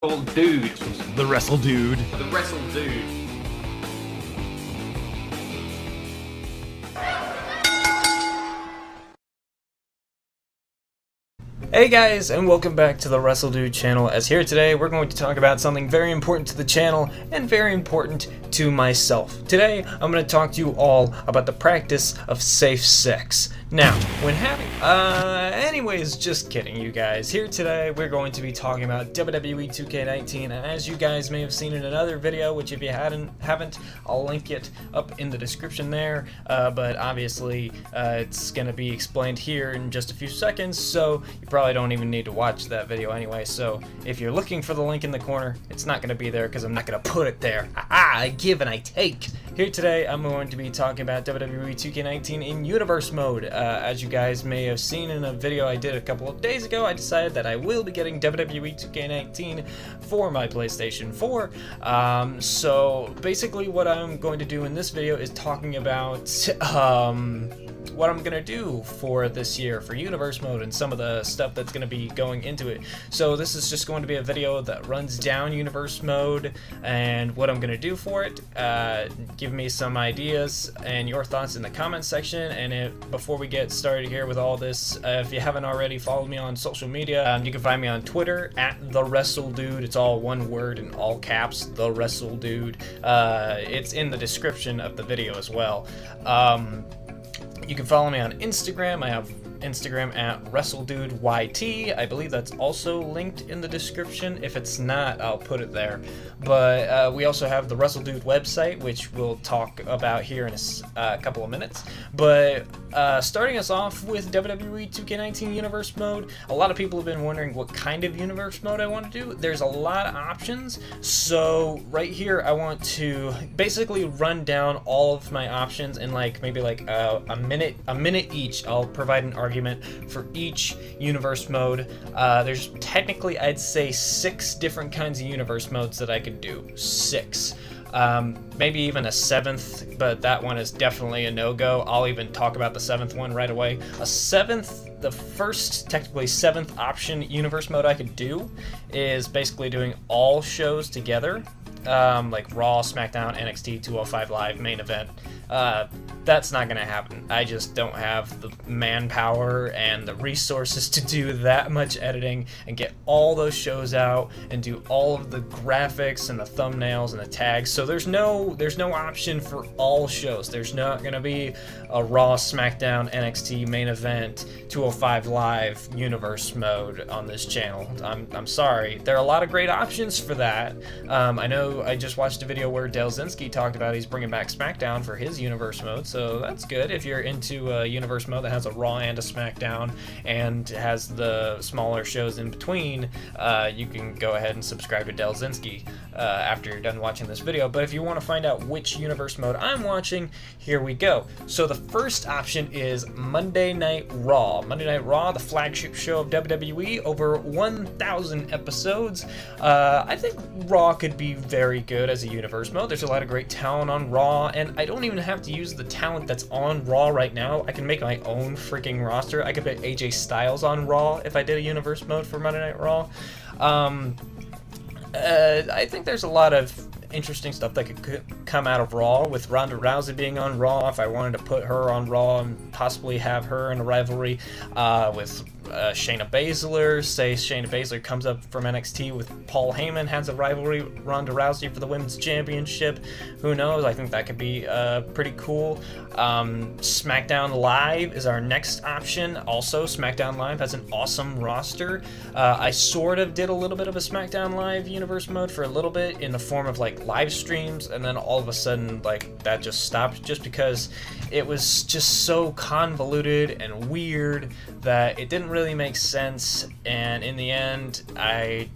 Dude. The WRESTLEDUDE. The WRESTLEDUde. Hey guys, and welcome back to the WRESTLEDUDE channel. As here today, we're going to talk about something very important to the channel and very important to myself. Today, I'm going to talk to you all about the practice of safe sex. Now, when having, anyways, just kidding, you guys. Here today, we're going to be talking about WWE 2K19, and as you guys may have seen in another video, which if you haven't, I'll link it up in the description there. But obviously, it's going to be explained here in just a few seconds, so you probably don't even need to watch that video anyway. So if you're looking for the link in the corner, it's not going to be there because I'm not going to put it there. I give and I take. Here today, I'm going to be talking about WWE 2K19 in Universe Mode. As you guys may have seen in a video I did a couple of days ago, I decided that I will be getting WWE 2K19 for my PlayStation 4. So basically what I'm going to do in this video is talking about what I'm gonna do for this year for Universe Mode and some of the stuff that's gonna be going into it. So this is just going to be a video that runs down Universe Mode and what I'm gonna do for it. Give me some ideas and your thoughts in the comments section. And before we get started here with all this, if you haven't already followed me on social media, you can find me on Twitter at TheWrestleDude. It's all one word in all caps, TheWrestleDude. It's in the description of the video as well. You can follow me on Instagram. I have Instagram at WrestleDudeYT. I believe that's also linked in the description. If it's not, I'll put it there. But we also have the WrestleDude website, which we'll talk about here in a couple of minutes. But starting us off with WWE 2K19 Universe Mode, a lot of people have been wondering what kind of Universe Mode I want to do. There's a lot of options. So right here, I want to basically run down all of my options in maybe a minute each. I'll provide an argument for each Universe Mode. There's technically, I'd say, 6 different kinds of Universe Modes that I could do. 6. Maybe even a 7th, but that one is definitely a no-go. I'll even talk about the 7th one right away. A 7th, the first, technically 7th option Universe Mode I could do is basically doing all shows together. Like Raw, SmackDown, NXT, 205 Live, main event. That's not gonna happen. I just don't have the manpower and the resources to do that much editing and get all those shows out and do all of the graphics and the thumbnails and the tags. So there's no option for all shows. There's not gonna be a Raw, SmackDown, NXT main event, 205 Live Universe Mode on this channel. I'm sorry. There are a lot of great options for that. I know I just watched a video where Delzinski talked about he's bringing back SmackDown for his Universe Mode, so that's good. If you're into a Universe Mode that has a Raw and a SmackDown and has the smaller shows in between, you can go ahead and subscribe to Delzinski after you're done watching this video. But if you want to find out which Universe Mode I'm watching, here we go. So the first option is Monday Night Raw. Monday Night Raw, the flagship show of WWE, over 1,000 episodes. I think Raw could be very good as a Universe Mode. There's a lot of great talent on Raw, and I don't even have to use the talent that's on Raw right now. I can make my own freaking roster. I could put AJ Styles on Raw if I did a Universe Mode for Monday Night Raw. I think there's a lot of interesting stuff that could come out of Raw, with Ronda Rousey being on Raw. If I wanted to put her on Raw and possibly have her in a rivalry with Shayna Baszler. Say Shayna Baszler comes up from NXT with Paul Heyman, has a rivalry with Ronda Rousey for the Women's Championship. Who knows? I think that could be pretty cool. SmackDown Live is our next option. Also, SmackDown Live has an awesome roster. I sort of did a little bit of a SmackDown Live Universe Mode for a little bit in the form of live streams, and then all of a sudden that just stopped, just because it was just so convoluted and weird that it didn't really make sense. And in the end, I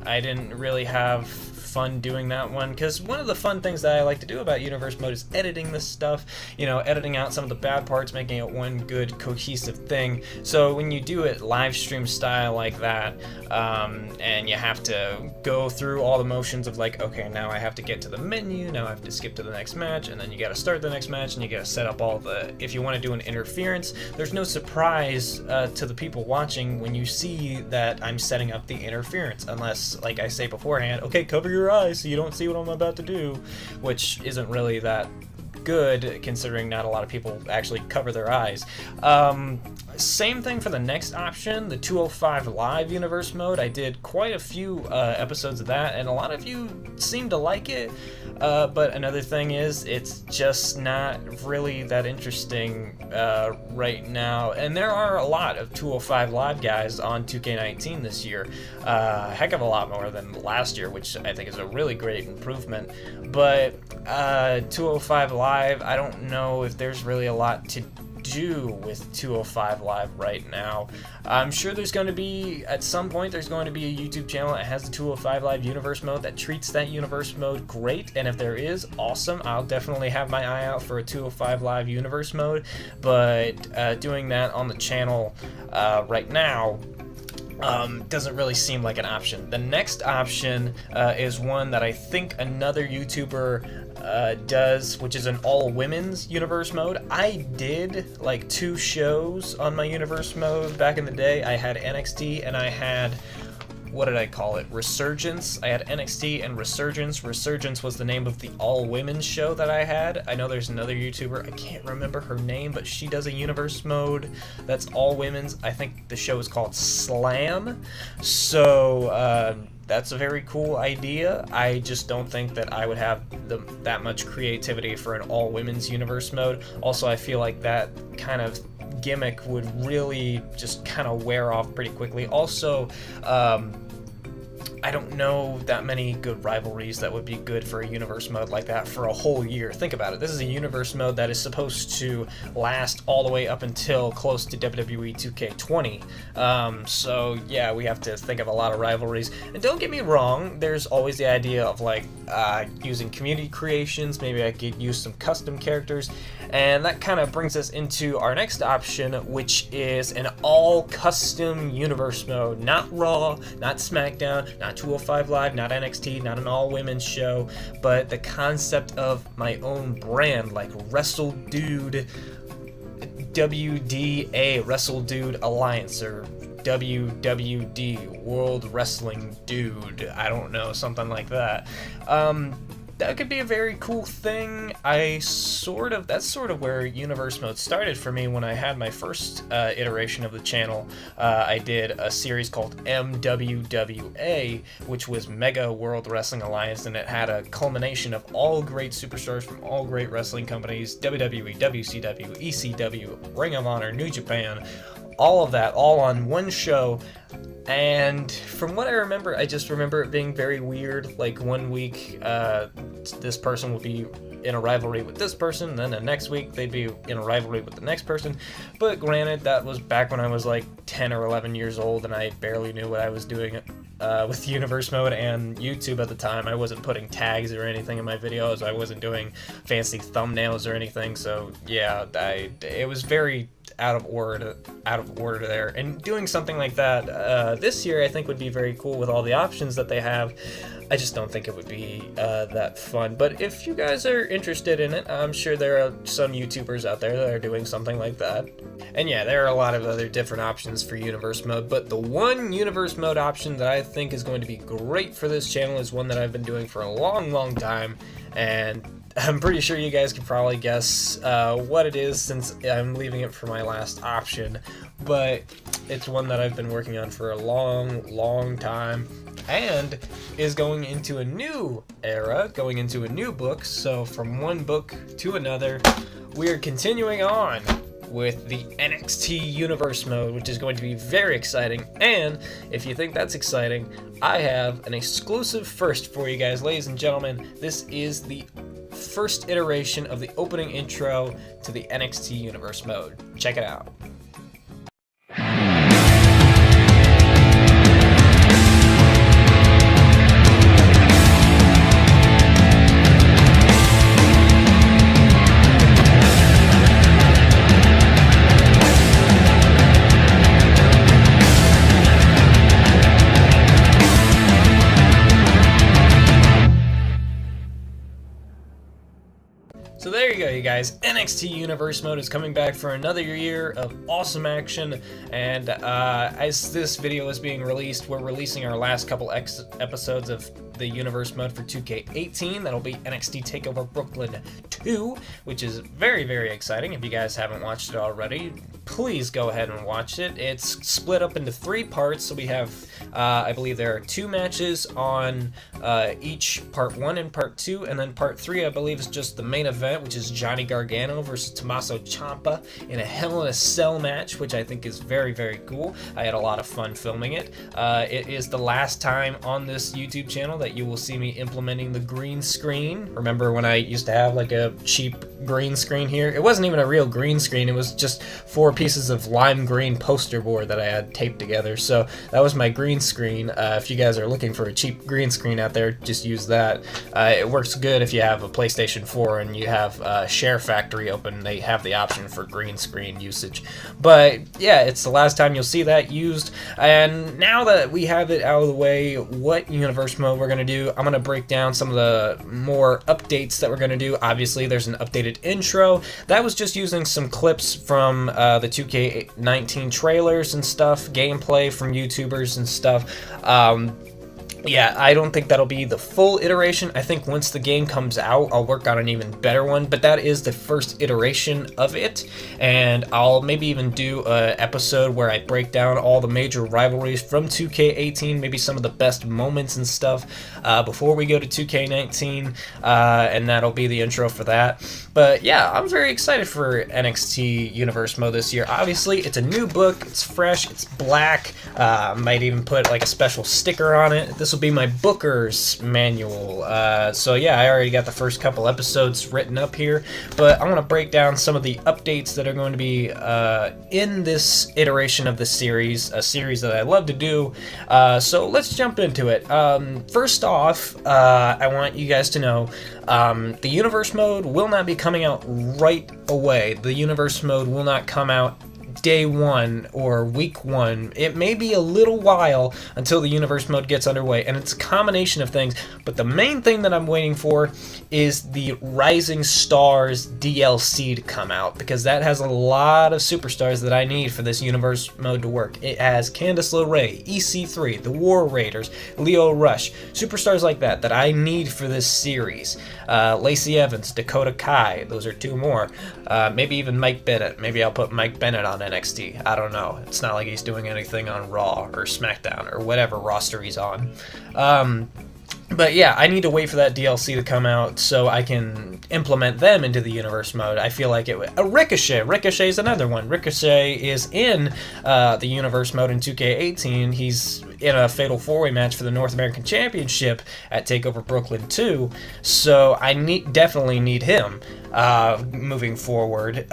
didn't really have fun doing that one, because one of the fun things that I like to do about Universe Mode is editing this stuff, editing out some of the bad parts, making it one good cohesive thing. So when you do it live stream style like that, and you have to go through all the motions of like, okay, now I have to get to the menu, now I have to skip to the next match, and then you got to start the next match, and you got to set up all the, if you want to do an interference, there's no surprise to the people watching when you see that I'm setting up the interference, unless, like I say beforehand, okay, cover your eyes so you don't see what I'm about to do, which isn't really that good considering not a lot of people actually cover their eyes. Same thing for the next option, the 205 Live Universe Mode. I did quite a few episodes of that, and a lot of you seem to like it, but another thing is it's just not really that interesting right now, and there are a lot of 205 Live guys on 2K19 this year, a heck of a lot more than last year, which I think is a really great improvement. But 205 Live, I don't know if there's really a lot to do with 205 Live right now. I'm sure there's going to be, at some point, there's going to be a YouTube channel that has the 205 Live Universe Mode that treats that Universe Mode great, and if there is, awesome. I'll definitely have my eye out for a 205 Live Universe Mode, but doing that on the channel right now doesn't really seem like an option. The next option is one that I think another YouTuber does, which is an all-women's Universe Mode. I did like 2 shows on my Universe Mode back in the day. I had NXT and I had, what did I call it? Resurgence. I had NXT and Resurgence. Resurgence was the name of the all-women's show that I had. I know there's another YouTuber, I can't remember her name, but she does a Universe Mode that's all-women's. I think the show is called Slam. So, that's a very cool idea. I just don't think that I would have that much creativity for an all-women's Universe Mode. Also, I feel like that kind of gimmick would really just kind of wear off pretty quickly. Also, I don't know that many good rivalries that would be good for a Universe Mode like that for a whole year. Think about it. This is a Universe Mode that is supposed to last all the way up until close to WWE 2K20. So yeah, we have to think of a lot of rivalries. And don't get me wrong, there's always the idea of like using community creations. Maybe I could use some custom characters. And that kind of brings us into our next option, which is an all-custom Universe Mode. Not Raw, not SmackDown, not 205 Live, not NXT, not an all-women's show, but the concept of my own brand, like WRESTLEDUDE, WDA, WRESTLEDUDE Alliance, or WWD, World Wrestling Dude. I don't know, something like that. That could be a very cool thing. That's sort of where Universe Mode started for me when I had my first iteration of the channel. I did a series called MWWA, which was Mega World Wrestling Alliance, and it had a culmination of all great superstars from all great wrestling companies, WWE, WCW, ECW, Ring of Honor, New Japan, all of that, all on one show. And from what I remember, I just remember it being very weird. Like one week, this person would be in a rivalry with this person, then the next week they'd be in a rivalry with the next person. But granted, that was back when I was like 10 or 11 years old and I barely knew what I was doing with Universe Mode and YouTube at the time. I wasn't putting tags or anything in my videos. I wasn't doing fancy thumbnails or anything. So yeah, it was very out of order there. And doing something like that this year I think would be very cool with all the options that they have. I just don't think it would be that fun. But if you guys are interested in it, I'm sure there are some YouTubers out there that are doing something like that. And yeah, there are a lot of other different options for Universe Mode, but the one Universe Mode option that I think is going to be great for this channel is one that I've been doing for a long time, and I'm pretty sure you guys can probably guess what it is since I'm leaving it for my last option, but it's one that I've been working on for a long time, and is going into a new era, going into a new book. So from one book to another, we're continuing on with the NXT Universe Mode, which is going to be very exciting. And if you think that's exciting, I have an exclusive first for you guys, ladies and gentlemen. This is the first iteration of the opening intro to the NXT Universe Mode. Check it out. So there you go, you guys. NXT Universe Mode is coming back for another year of awesome action, and as this video is being released, we're releasing our last couple episodes of the Universe Mode for 2K18. That'll be NXT TakeOver Brooklyn 2, which is very, very exciting. If you guys haven't watched it already, please go ahead and watch it. It's split up into 3 parts, so we have, I believe there are 2 matches on each part 1 and part 2, and then part 3, I believe, is just the main event, which is Johnny Gargano versus Tommaso Ciampa in a Hell in a Cell match, which I think is very, very cool. I had a lot of fun filming it. It is the last time on this YouTube channel that you will see me implementing the green screen. Remember when I used to have like a cheap green screen here? It wasn't even a real green screen, it was just 4 pieces of lime green poster board that I had taped together. So that was my green screen. If you guys are looking for a cheap green screen out there, just use that. It works good if you have a PlayStation 4 and you have Share Factory open. They have the option for green screen usage. But yeah, it's the last time you'll see that used. And now that we have it out of the way, what Universe Mode we're going to do, I'm going to break down some of the more updates that we're going to do. Obviously, there's an updated intro. That was just using some clips from the 2K19 trailers and stuff, gameplay from YouTubers and stuff. Yeah, I don't think that'll be the full iteration. I think once the game comes out, I'll work on an even better one, but that is the first iteration of it, and I'll maybe even do an episode where I break down all the major rivalries from 2K18, maybe some of the best moments and stuff before we go to 2K19, and that'll be the intro for that. But yeah, I'm very excited for NXT Universe Mode this year. Obviously, it's a new book, it's fresh, it's black, might even put like a special sticker on it. This will be my Booker's manual. So yeah, I already got the first couple episodes written up here, but I want to break down some of the updates that are going to be in this iteration of the series, a series that I love to do. So let's jump into it. First off, I want you guys to know the Universe Mode will not be coming out right away. The Universe Mode will not come out day 1 or week 1. It may be a little while until the Universe Mode gets underway, and it's a combination of things, but the main thing that I'm waiting for is the Rising Stars DLC to come out, because that has a lot of superstars that I need for this Universe Mode to work. It has Candice LeRae, EC3, the War Raiders, Lio Rush, superstars like that that I need for this series. Lacey Evans, Dakota Kai, those are 2 more. Maybe even Mike Bennett. Maybe I'll put Mike Bennett on NXT. I don't know. It's not like he's doing anything on Raw or SmackDown or whatever roster he's on. But yeah, I need to wait for that DLC to come out so I can implement them into the Universe Mode. I feel like it would. Ricochet. Ricochet is another one. Ricochet is in the Universe Mode in 2K18. He's in a Fatal 4-Way match for the North American Championship at TakeOver Brooklyn 2. So I definitely need him moving forward.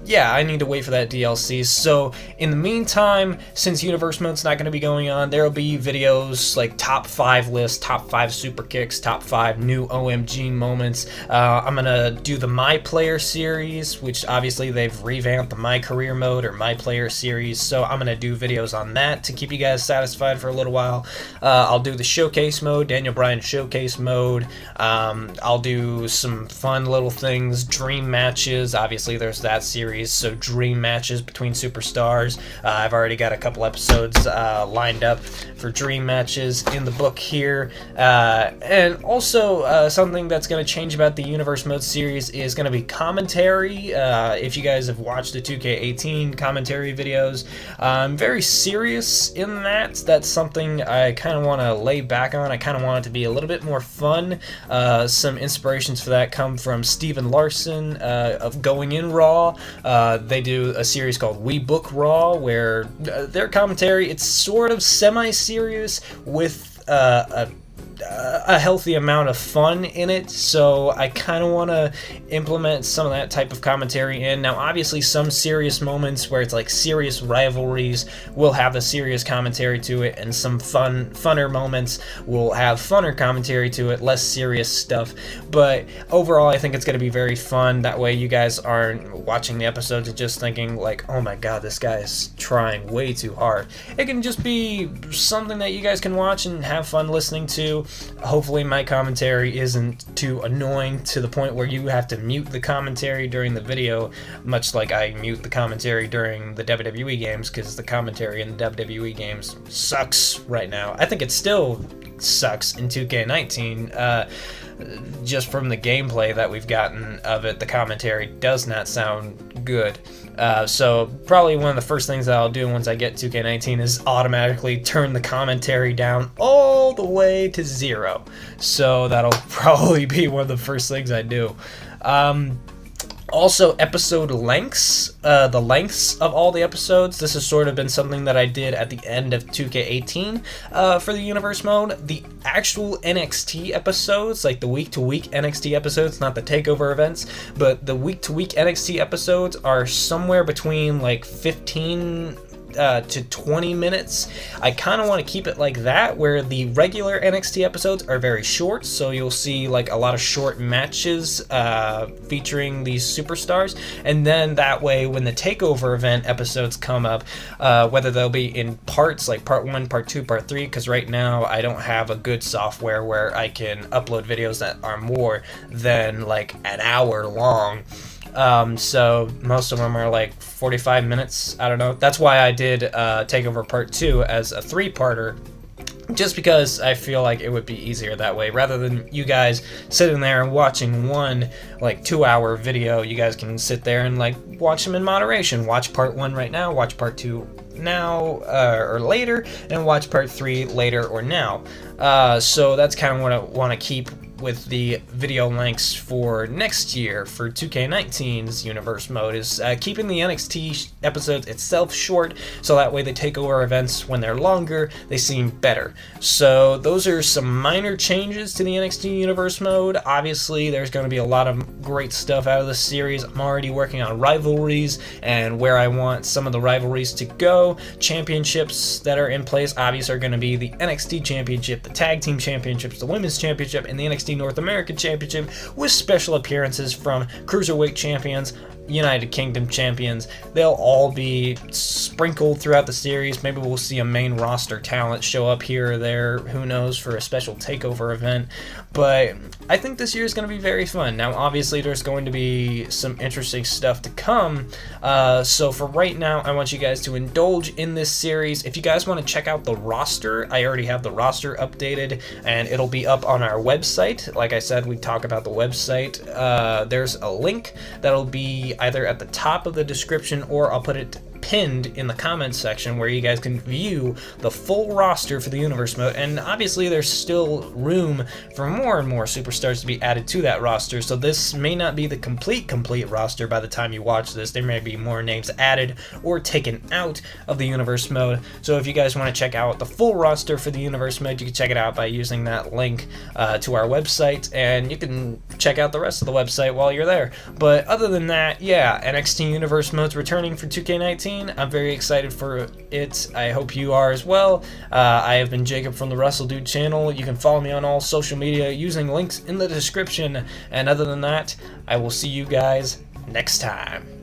Yeah, I need to wait for that DLC. So in the meantime, since Universe Mode's not going to be going on, there will be videos like top 5 lists, top 5 super kicks, top 5 new OMG moments. I'm going to do the My Player series, which obviously they've revamped the My Career Mode or My Player series. So I'm going to do videos on that to keep you guys satisfied for a little while. I'll do the Showcase Mode, Daniel Bryan Showcase Mode. I'll do some fun little things, dream matches. Obviously there's that series. So dream matches between superstars. I've already got a couple episodes lined up for dream matches in the book here. And also something that's going to change about the Universe Mode series is going to be commentary. If you guys have watched the 2K18 commentary videos, I'm very serious in that. That's something I kind of want to lay back on. I kind of want it to be a little bit more fun. Some inspirations for that come from Steven Larson of Going In Raw. They do a series called We Book Raw, where their commentary, it's sort of semi-serious with a healthy amount of fun in it, so I kind of want to implement some of that type of commentary in. Now, obviously, some serious moments where it's like serious rivalries will have a serious commentary to it, and some funner moments will have funner commentary to it, less serious stuff. But overall, I think it's going to be very fun. That way, you guys aren't watching the episodes and just thinking like, oh my god, this guy is trying way too hard. It can just be something that you guys can watch and have fun listening to. hopefully my commentary isn't too annoying to the point where you have to mute the commentary during the video, much like I mute the commentary during the WWE games, because the commentary in the WWE games sucks right now. I think it still sucks in 2K19. Just from the gameplay that we've gotten of it, the commentary does not sound good. So probably one of the first things that I'll do once I get 2K19 is automatically turn the commentary down all the way to 0. So that'll probably be one of the first things I do. Also, episode lengths, the lengths of all the episodes. This has sort of been something that I did at the end of 2K18 for the universe mode. The actual NXT episodes, like the week-to-week NXT episodes, not the takeover events, but the week-to-week NXT episodes are somewhere between like 15 to 20 minutes. I kind of want to keep it like that, where the regular NXT episodes are very short, so you'll see like a lot of short matches featuring these superstars, and then that way when the takeover event episodes come up, whether they'll be in parts, like part 1, part 2, part 3, because right now I don't have a good software where I can upload videos that are more than like an hour long. So most of them are like 45 minutes. I don't know. That's why I did Takeover Part 2 as a 3-parter, just because I feel like it would be easier that way. Rather than you guys sitting there and watching one like 2-hour video, you guys can sit there and like watch them in moderation. Watch Part 1 right now, watch Part 2 now or later, and watch Part 3 later or now. So that's kind of what I want to keep with the video lengths for next year for 2K19's universe mode, is keeping the NXT episodes itself short, so that way the takeover events, when they're longer, they seem better. So those are some minor changes to the NXT universe mode. Obviously there's going to be a lot of great stuff out of this series. I'm already working on rivalries and where I want some of the rivalries to go. Championships that are in place obviously are going to be the NXT Championship, the Tag Team Championships, the Women's Championship, and the NXT North American Championship, with special appearances from Cruiserweight Champions, United Kingdom Champions. They'll all be sprinkled throughout the series. Maybe we'll see a main roster talent show up here or there, who knows, for a special takeover event. But I think this year is going to be very fun. Now obviously there's going to be some interesting stuff to come, so for right now I want you guys to indulge in this series. If you guys want to check out the roster, I already have the roster updated and it'll be up on our website. Like I said, we talk about the website. There's a link that'll be either at the top of the description, or I'll put it pinned in the comments section, where you guys can view the full roster for the universe mode. And obviously there's still room for more and more superstars to be added to that roster, so this may not be the complete roster by the time you watch this. There may be more names added or taken out of the universe mode. So if you guys want to check out the full roster for the universe mode, you can check it out by using that link to our website, and you can check out the rest of the website while you're there. But other than that, yeah, NXT universe mode's returning for 2K19. I'm very excited for it. I hope you are as well. I have been Jacob from the WRESTLEDUDE channel. You can follow me on all social media using links in the description. And other than that, I will see you guys next time.